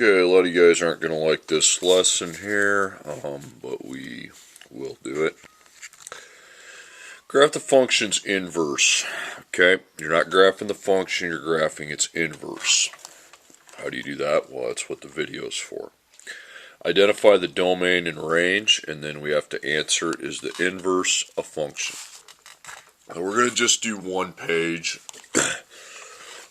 Okay, a lot of you guys aren't going to like this lesson here, but we will do it. Graph the function's inverse. Okay, you're not graphing the function, you're graphing its inverse. How do you do that? Well, that's what the video is for. Identify the domain and range, and then we have to answer, is the inverse a function? And we're going to just do one page.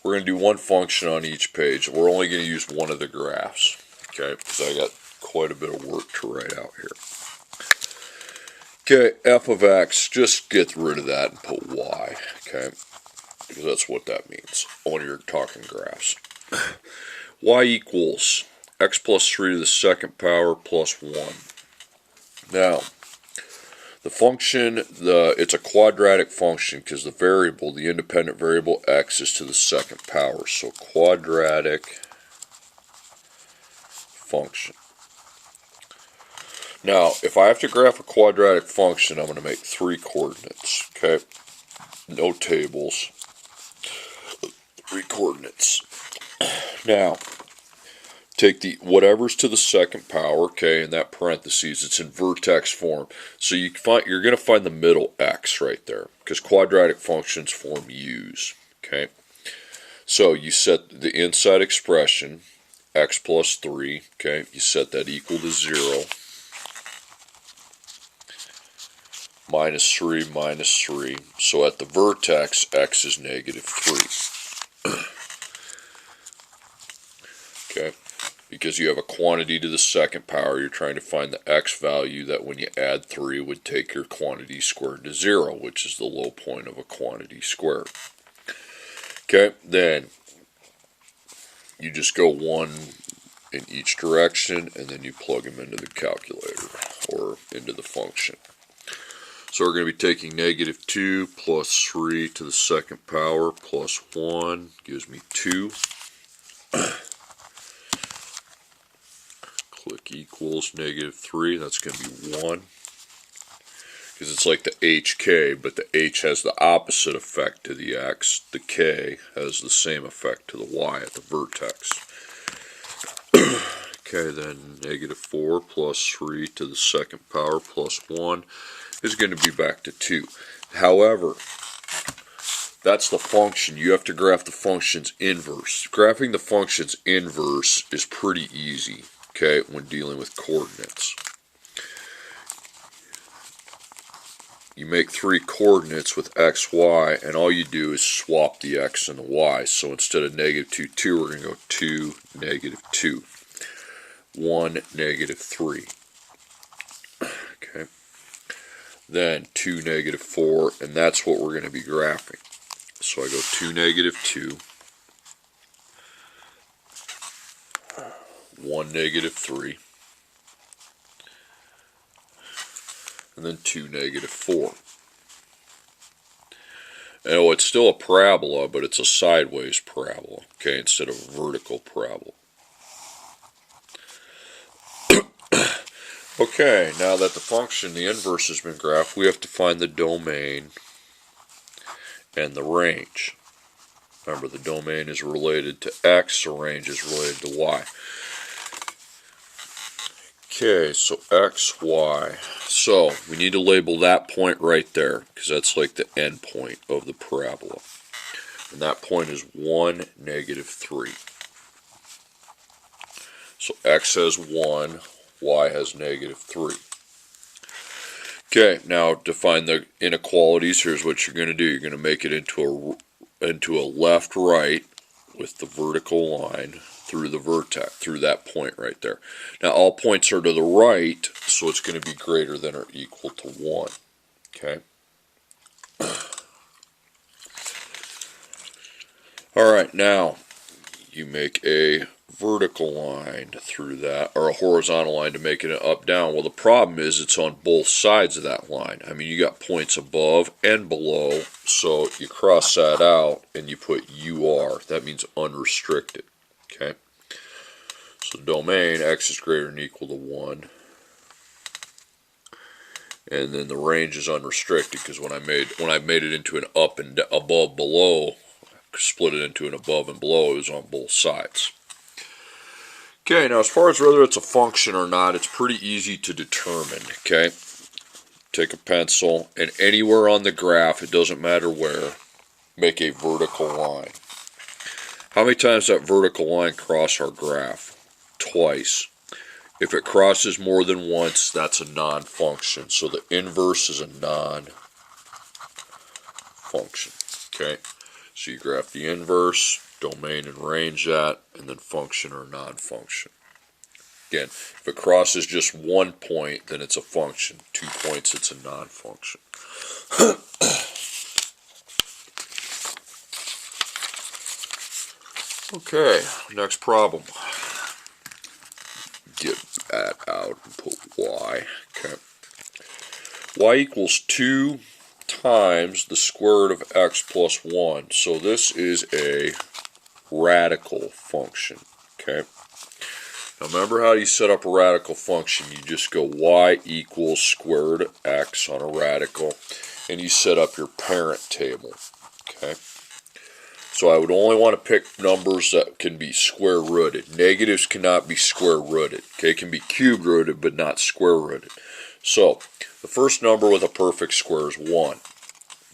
We're going to do one function on each page. We're only going to use one of the graphs, okay, because I got quite a bit of work to write out here. Okay, f of x, just get rid of that and put y, okay, because that's what that means when you're talking graphs. Y equals x plus 3 to the second power plus 1. Now, the function, it's a quadratic function because the variable, the independent variable x is to the second power. So quadratic function. Now, if I have to graph a quadratic function, I'm going to make 3 coordinates. Okay, no tables. 3 coordinates. Now, take the whatever's to the second power, okay, in that parentheses, it's in vertex form. So you're going to find the middle x right there, because quadratic functions form u's, okay. So you set the inside expression, x plus 3, okay, you set that equal to 0, minus 3, minus 3. So at the vertex, x is negative 3. Okay. Because you have a quantity to the second power, you're trying to find the x value that when you add 3 would take your quantity squared to 0, which is the low point of a quantity squared. Okay, then you just go 1 in each direction, and then you plug them into the calculator, or into the function. So we're going to be taking negative 2 plus 3 to the second power plus 1 gives me 2. Click equals negative 3, that's going to be 1. Because it's like the HK, but the H has the opposite effect to the X. The K has the same effect to the Y at the vertex. Okay, then negative 4 plus 3 to the second power plus 1 is going to be back to 2. However, that's the function. You have to graph the function's inverse. Graphing the function's inverse is pretty easy, okay, when dealing with coordinates. You make 3 coordinates with x, y, and all you do is swap the x and the y. So instead of negative 2, 2, we're going to go 2, negative 2. 1, negative 3. Okay. Then 2, negative 4, and that's what we're going to be graphing. So I go 2, negative 2. 1, negative 3. And then 2, negative 4. And oh, it's still a parabola, but it's a sideways parabola, okay, instead of a vertical parabola. Okay, now that the function, the inverse, has been graphed, we have to find the domain and the range. Remember, the domain is related to x, the range is related to y. Okay, so x, y. So we need to label that point right there, because that's like the end point of the parabola. And that point is 1, negative 3. So x has 1, y has negative 3. Okay, now to find the inequalities, here's what you're going to do. You're going to make it into a left-right with the vertical line through the vertex, through that point right there. Now all points are to the right, so it's going to be greater than or equal to 1. Okay. Alright, now you make a vertical line through that, or a horizontal line to make it an up-down. Well, the problem is it's on both sides of that line. I mean, you got points above and below, so you cross that out and you put UR. That means unrestricted. Okay. So domain, x is greater than or equal to 1. And then the range is unrestricted, because when I made it into an up and above below, split it into an above and below, it was on both sides. Okay, now as far as whether it's a function or not, it's pretty easy to determine, okay? Take a pencil, and anywhere on the graph, it doesn't matter where, make a vertical line. How many times does that vertical line cross our graph? Twice. If it crosses more than once, that's a non-function. So the inverse is a non-function, okay? So you graph the inverse, domain and range that, and then function or non-function. Again, if it crosses just 1 point, then it's a function. 2 points, it's a non-function. Okay, next problem. Get that out and put y. Okay. Y equals 2 times the square root of x plus 1. So this is a radical function. Okay. Now remember how you set up a radical function. You just go y equals square root of x on a radical, and you set up your parent table. Okay. So I would only want to pick numbers that can be square rooted. Negatives cannot be square rooted. Okay, it can be cube rooted but not square rooted. So the first number with a perfect square is 1,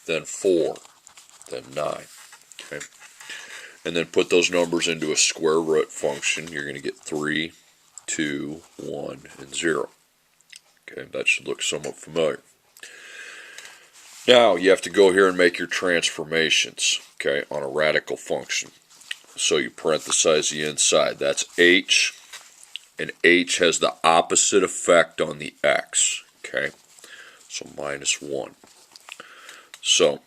then 4, then 9. Okay, and then put those numbers into a square root function. You're going to get 3, 2, 1, and 0. Okay, that should look somewhat familiar. Now you have to go here and make your transformations, okay, on a radical function. So you parenthesize the inside. That's h, and h has the opposite effect on the x, okay? So minus 1. So,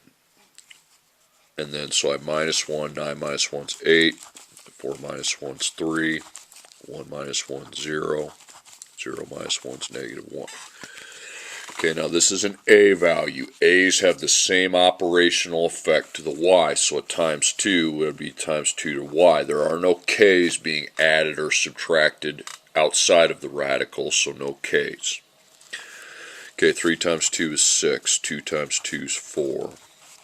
and then so I minus 1, 9 minus 1 is 8, 4 minus 1 is 3, 1 minus 1 is 0, 0 minus 1 is negative 1. Okay, now this is an a value. A's have the same operational effect to the y, so at times 2 would be times 2 to y. There are no k's being added or subtracted outside of the radical, so no k's. Okay, 3 times 2 is 6, 2 times 2 is 4,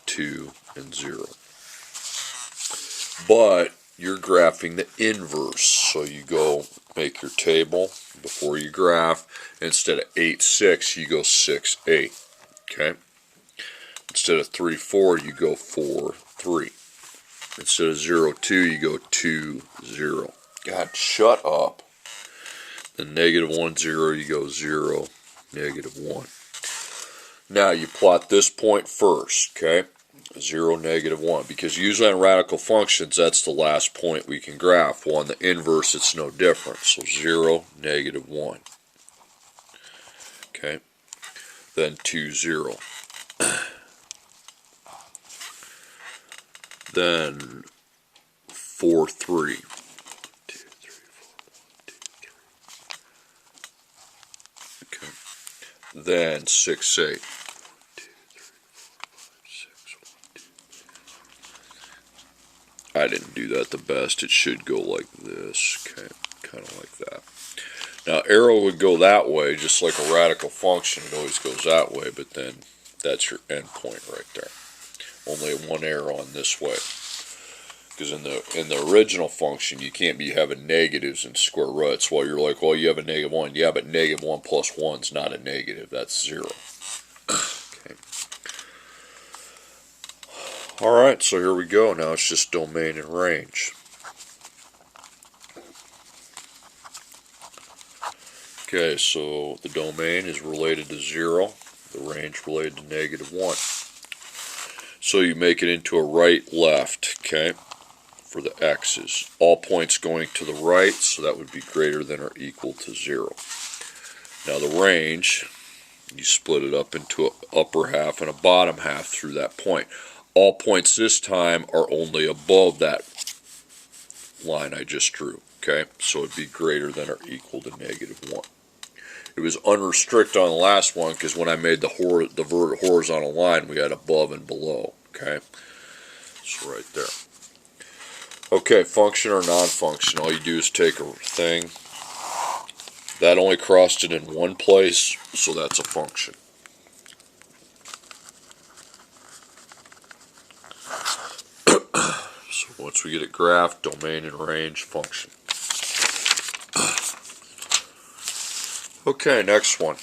2, and 0. But you're graphing the inverse, so you go make your table before you graph. Instead of 8, 6, you go 6, 8. Okay? Instead of 3, 4, you go 4, 3. Instead of 0, 2, you go 2, 0. God, shut up. Then negative 1, 0, you go 0, negative 1. Now you plot this point first, okay? 0, negative 1. Because usually on radical functions, that's the last point we can graph. Well, on the inverse, it's no different. So 0, negative 1. Okay? Then 2, 0. Then 4, 3. 1, 2, 3, 4, 1, 2, 3. Okay. Then 6, 8. 1, 2, 3, 4, 5, 6, 1, 2. I didn't do that the best. It should go like this. Okay, kind of like that. Now, arrow would go that way, just like a radical function. It always goes that way, but then that's your end point right there. Only one arrow on this way. Because in the original function, you can't be having negatives and square roots. Well, you're like, well, you have a negative 1. Yeah, but negative 1 plus 1 is not a negative. That's 0. Okay. Alright, so here we go. Now it's just domain and range. Okay, so the domain is related to 0. The range related to negative 1. So you make it into a right-left, okay, for the x's. All points going to the right, so that would be greater than or equal to 0. Now the range, you split it up into an upper half and a bottom half through that point. All points this time are only above that line I just drew, okay? So it'd be greater than or equal to negative 1. It was unrestricted on the last one because when I made the horizontal line, we had above and below, okay? So right there. Okay, function or non-function, all you do is take a thing. That only crossed it in one place, so that's a function. So once we get it graphed, domain and range, function. Okay, next one.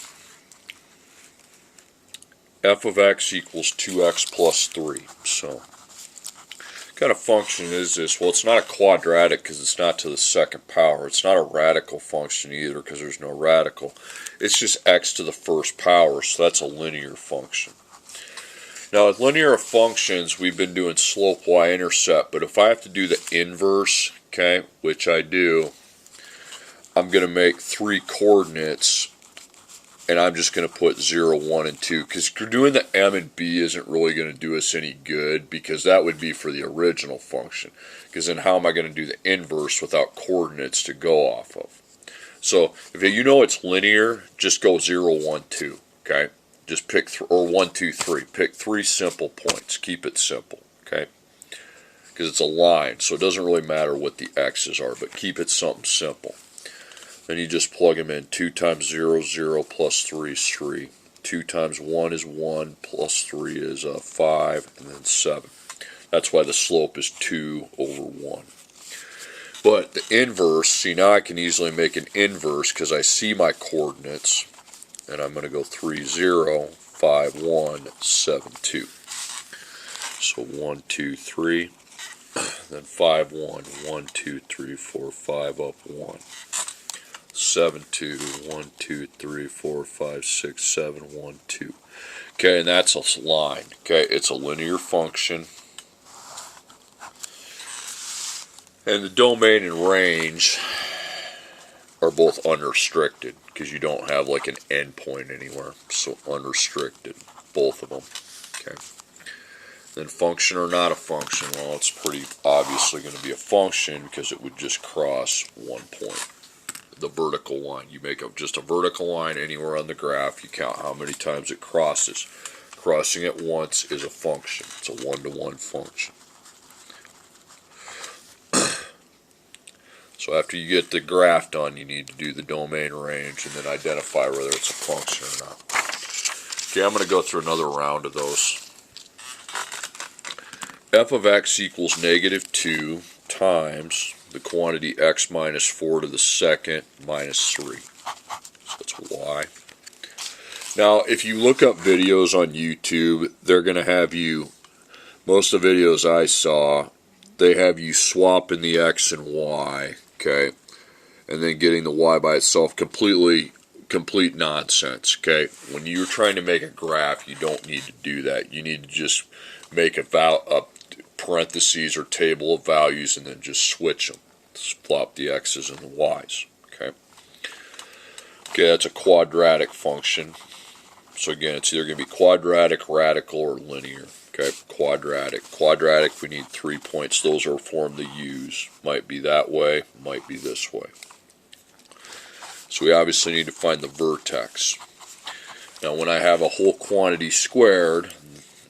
F of x equals 2x plus 3. So, what kind of function is this? Well, it's not a quadratic because it's not to the second power. It's not a radical function either because there's no radical. It's just x to the first power, so that's a linear function. Now, with linear functions, we've been doing slope y-intercept, but if I have to do the inverse, okay, which I do, I'm going to make 3 coordinates, and I'm just going to put 0, 1, and 2, because doing the m and b isn't really going to do us any good, because that would be for the original function, because then how am I going to do the inverse without coordinates to go off of? So, if you know it's linear, just go 0, 1, 2, okay? Just pick, or 1, 2, 3. Pick 3 simple points. Keep it simple, okay? Because it's a line, so it doesn't really matter what the x's are, but keep it something simple. Then you just plug them in. 2 times 0 is 0, plus 3 is 3. 2 times 1 is 1, plus 3 is 5, and then 7. That's why the slope is 2 over 1. But the inverse, see, now I can easily make an inverse because I see my coordinates. And I'm going to go 3, 0, 5, 1, 7, 2. So 1, 2, 3. Then 5, 1, 1, 2, 3, 4, 5, up 1. 7, 2, 1, 2, 3, 4, 5, 6, 7, 1, 2. Okay, and that's a line. Okay, it's a linear function. And the domain and range are both unrestricted because you don't have like an endpoint anywhere. So unrestricted, both of them. Okay. Then function or not a function? Well, it's pretty obviously going to be a function because it would just cross one point. The vertical line. You make just a vertical line anywhere on the graph. You count how many times it crosses. Crossing it once is a function. It's a one-to-one function. So after you get the graph done, you need to do the domain range and then identify whether it's a function or not. Okay, I'm going to go through another round of those. F of x equals negative 2 times the quantity x minus 4 to the second minus 3. So that's y. Now, if you look up videos on YouTube, they're going to have you, most of the videos I saw, they have you swapping the x and y, okay, and then getting the y by itself. Complete nonsense, okay. When you're trying to make a graph, you don't need to do that. You need to just make a parentheses or table of values and then just switch them. Just flop the x's and the y's, okay. Okay, that's a quadratic function. So again, it's either going to be quadratic, radical, or linear. Okay, quadratic. Quadratic, we need 3 points. Those are a form to use. Might be that way, might be this way. So we obviously need to find the vertex. Now when I have a whole quantity squared,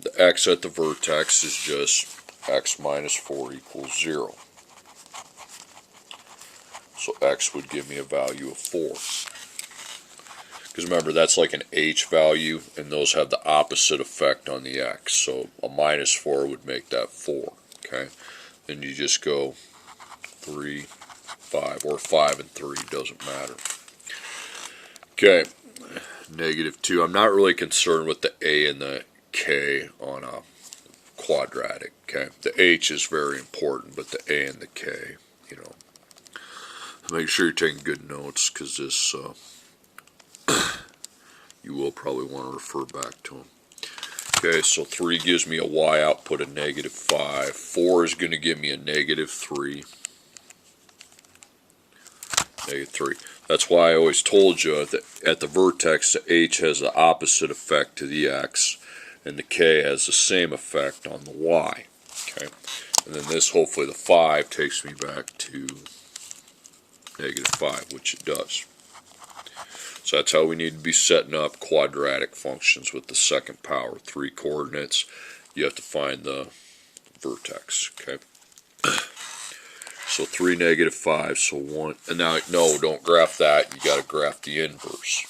the x at the vertex is just x minus 4 equals 0. So x would give me a value of 4. Because remember, that's like an h value, and those have the opposite effect on the x. So a minus 4 would make that 4. Okay, then you just go 3, 5, or 5 and 3, doesn't matter. Okay, negative 2. I'm not really concerned with the a and the k on a quadratic. Okay, the h is very important, but the a and the k, you know. Make sure you're taking good notes because this. You will probably want to refer back to them. Okay, so 3 gives me a y output of negative 5. 4 is going to give me a negative 3. Negative 3. That's why I always told you that at the vertex, the h has the opposite effect to the x, and the k has the same effect on the y. Okay, and then this, hopefully the 5 takes me back to negative 5, which it does. So that's how we need to be setting up quadratic functions with the second power. 3 coordinates. You have to find the vertex. Okay. So 3, negative 5. So 1. And now, no, don't graph that. You got to graph the inverse.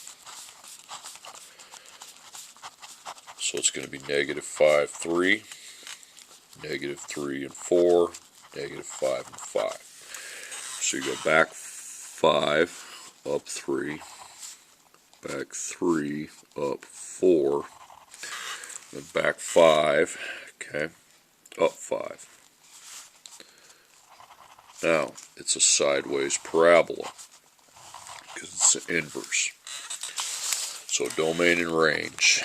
So it's going to be negative 5, 3. Negative 3 and 4. Negative 5 and 5. So you go back 5, up 3. back 3, up 4, then back 5, okay, up 5. Now, it's a sideways parabola, because it's an inverse. So domain and range.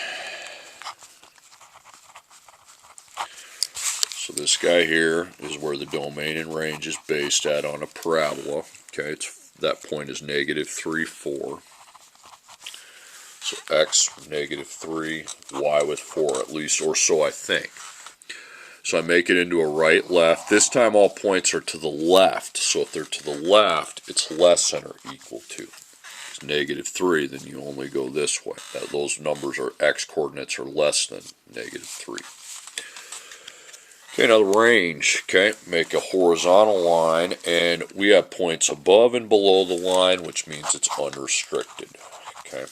So this guy here is where the domain and range is based at on a parabola. Okay, that point is negative 3, 4. So x, negative 3, y with 4 at least, or so I think. So I make it into a right, left. This time all points are to the left. So if they're to the left, it's less than or equal to. It's negative 3, then you only go this way. Those numbers are x coordinates are less than negative 3. Okay, now the range, okay, make a horizontal line, and we have points above and below the line, which means it's unrestricted, okay.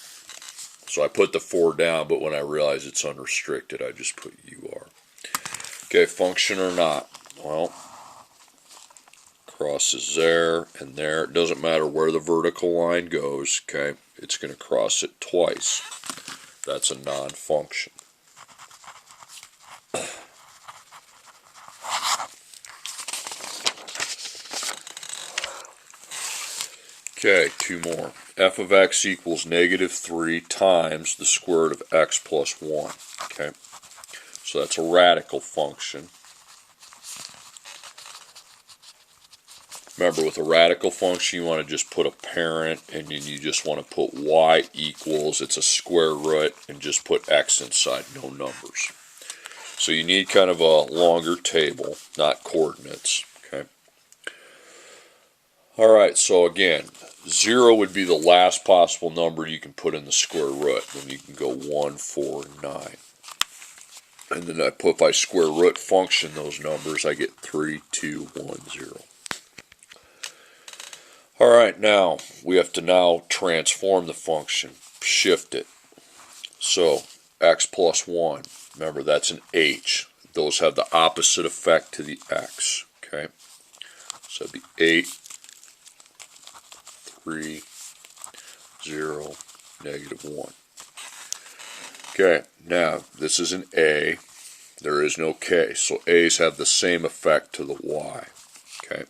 So I put the 4 down, but when I realize it's unrestricted, I just put UR. Okay, function or not, well, crosses there and there. It doesn't matter where the vertical line goes, okay, it's going to cross it twice. That's a non-function. Okay, 2 more. F of x equals negative 3 times the square root of x plus 1. Okay, so that's a radical function. Remember, with a radical function, you want to just put a parent, and then you just want to put y equals, it's a square root, and just put x inside, no numbers. So you need kind of a longer table, not coordinates. Okay. Alright, so again, 0 would be the last possible number you can put in the square root. Then you can go 1, 4, 9. And then if I square root function those numbers, I get 3, 2, 1, 0. Alright, now we have to now transform the function, shift it. So x plus 1, remember that's an h. Those have the opposite effect to the x. Okay, so that'd be 8, 3, 0, negative 1. Okay, now this is an a. There is no k, so a's have the same effect to the y. Okay,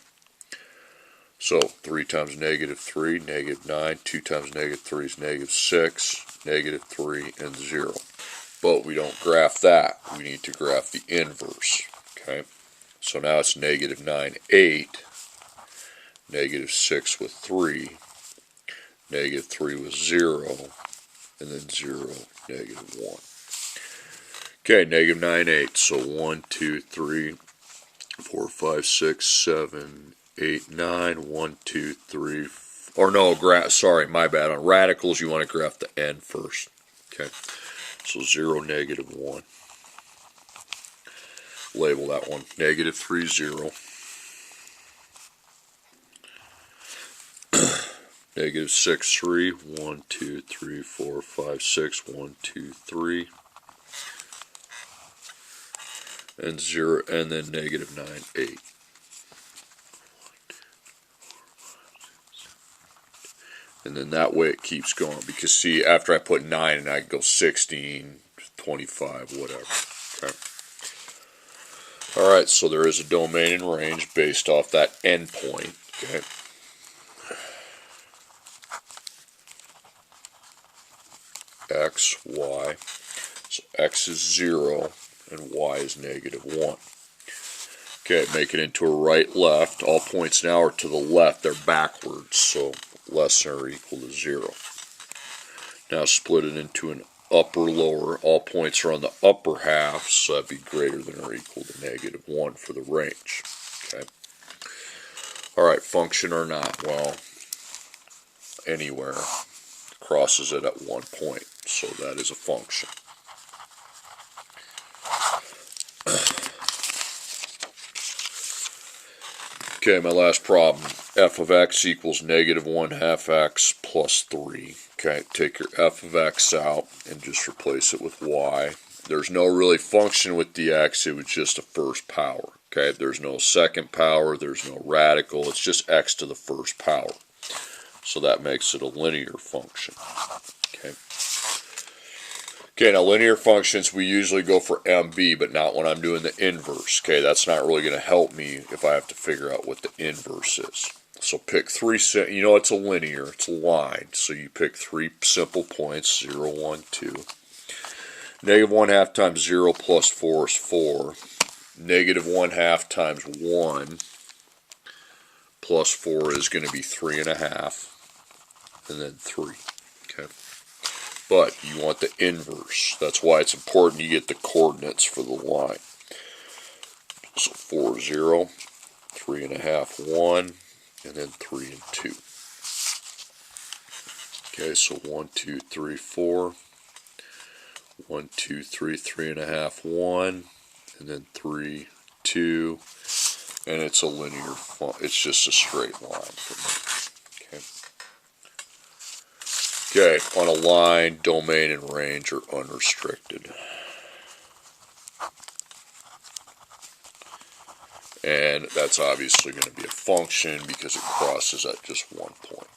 so 3 times negative 3, negative 9. 2 times negative 3 is negative 6, negative 3, and 0. But we don't graph that. We need to graph the inverse. Okay, so now it's negative 9, 8, negative 6 with 3, negative 3 with 0, and then 0, negative 1. Okay, negative 9, 8. So 1, 2, 3, 4, 5, 6, 7, 8, 9. 1, 2, 3, or no, sorry, my bad. On radicals, you want to graph the n first. Okay, so 0, negative 1. Label that one. Negative 3, 0. Negative 6, 3. 1, 2, 3, 4, 5, 6. 1, 2, 3. And 0, and then negative 9, 8. And then that way it keeps going. Because see, after I put 9 and I can go 16, 25, whatever. Okay. Alright, so there is a domain and range based off that endpoint. Okay. X, y. So x is 0 and y is negative 1. Okay, make it into a right, left. All points now are to the left. They're backwards, so less than or equal to 0. Now split it into an upper, lower. All points are on the upper half, so that'd be greater than or equal to negative 1 for the range. Okay. Alright, function or not? Well, anywhere crosses it at one point, so that is a function. Okay, my last problem. F of x equals negative 1/2 x plus 3. Okay, take your f of x out and just replace it with y. There's no really function with the x, it was just a first power. Okay, there's no second power, there's no radical, it's just x to the first power. So that makes it a linear function. Okay. Okay, now linear functions, we usually go for MB, but not when I'm doing the inverse. Okay, that's not really going to help me if I have to figure out what the inverse is. So pick three, you know it's a linear, it's a line, so you pick three simple points, 0, 1, 2. Negative 1/2 times 0 plus 4 is 4. Negative 1/2 times 1 plus 4 is going to be 3.5, and then 3. Okay. But you want the inverse. That's why it's important you get the coordinates for the line. So 4, 0, 3.5, 1, and then 3 and 2. Okay, so 1, 2, 3, 4. 1, 2, 3, 3.5, 1, and then 3, 2, and it's a linear, it's just a straight line for me. Okay. Okay, on a line, domain and range are unrestricted. And that's obviously going to be a function because it crosses at just one point.